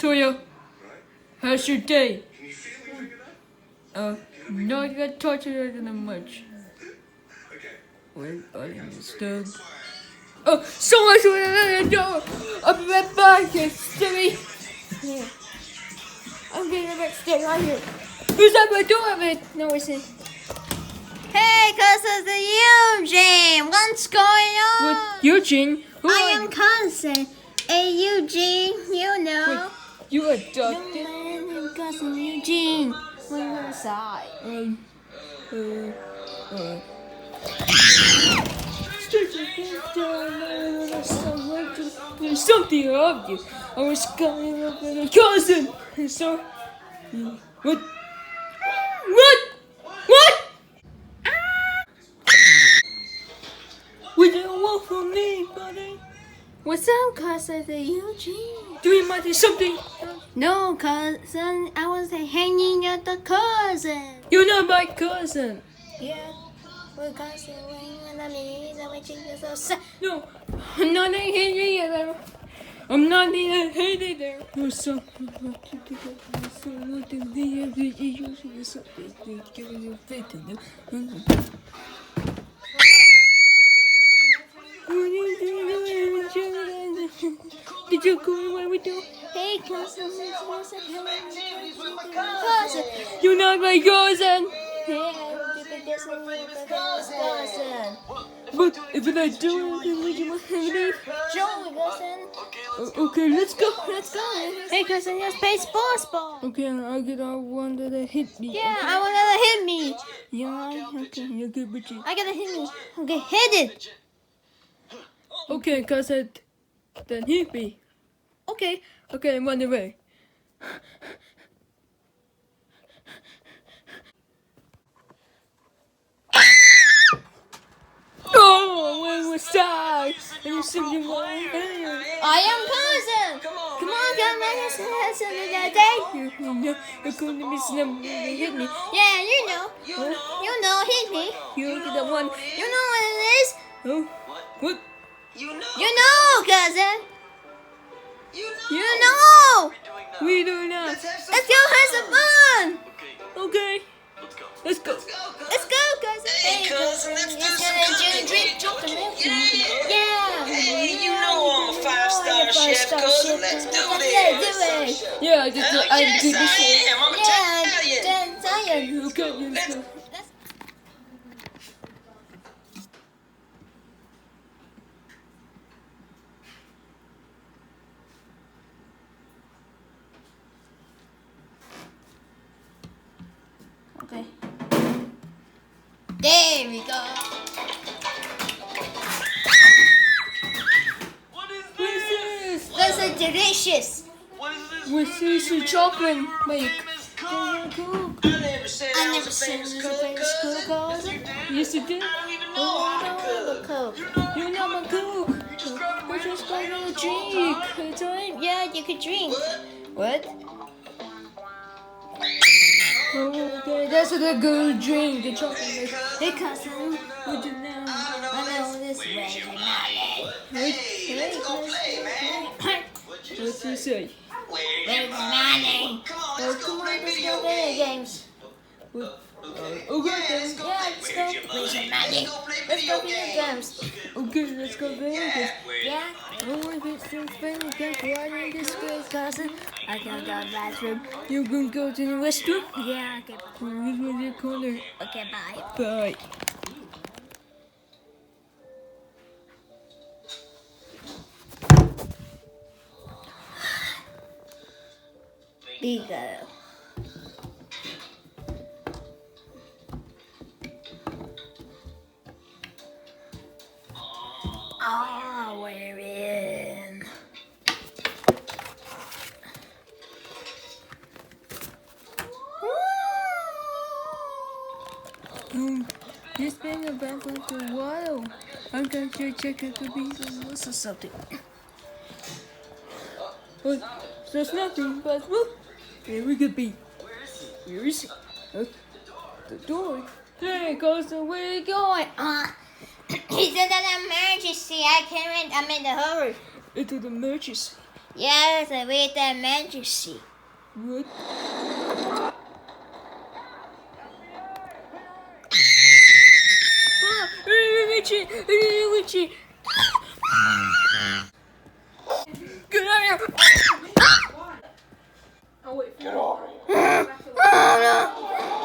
Toya, how's your day? Not got tortured that much. Well, I understood. Oh, someone's at the door! I'll be right back, you silly! Yeah. I'm getting back stay right here. Who's at my door, man? No, it's in. Hey, cousin Eugene, what's going on? What, Eugene? Who I are am cousin. Hey, Eugene, you know. Wait, you adopted? Young man, cousin Eugene. On your side. There's something of you. I was coming up with a cousin. And so, what? What do you want from me, buddy? What's up, cousin Eugene? Do you mind do something? No, cousin. I was hanging out the cousin. You're not my cousin. Yeah. We're cousin. No, I'm not hating you. I'm not even hating there. There's something about you to get someone to be able to use it. Something to give you faith in them. Did you go away with you? Hey, cousin. You're not my cousin. Cousin. But if I do it, then would you want to leave? Sure, cousin. Okay, let's go. Hey, cousin, just play sports ball. Okay, I'll get our one that hit me. Yeah, I want to hit me. Yeah, okay, you're good, Richie. I gotta hit me. Okay, hit it. Okay, cousin, then hit me. Okay. Okay, run away. Oh, where was I? There's something wrong here. I am cousin. Come on, cousin. You're going to miss them. They hit me. Yeah, you know. You know, hit me. You're the one. You know what it is? Oh, what? You know, cousin. You know. We do not. Let's go have some fun. Okay. Let's go. Let's go, cousin. Hey, cousin. Let's do drink chocolate milk. Yeah. Hey, you know I'm a five-star chef, cousin. Let's do this. Yeah, I did this. Yes, I am. I'm Italian. Okay, let's go. Okay. There we go. What is What's this? Those are delicious. What's this chocolate make? I never said I I never was a seen famous this cook, famous cousin. cousin. Yes, you did. I don't even know how to cook. You're not my cook. We're just going to drink. It's alright. Yeah, you could drink. What? Okay, that's a good drink. The chocolate make. Hey, cousin. What do you know? I know this way. Hey, let's go play, man. What's he say? Where's the money? Come on, Oh, let's come go on, play let's video go play games. games. Okay, Let's then. go Yeah, play. let's go. Where's your money? Let's go play games. Okay, let's go there. Yeah. Oh, if it's so funny, can't go out in this place, cousin. I can go to the bathroom. You can go to the restroom? Yeah, okay. This was your corner. Okay, bye. Bye. Bigger. Ah, we're in. It's been about for a while. I'm going to check out the bees or something. Oh, there's nothing but well, here we could be. Where is it? The door. There goes the way going. It's an emergency. I can't. I'm in a hurry. Into the emergency. Yes, with the majesty. What? Richie! Richie! Get out of here! Get over here. Oh no!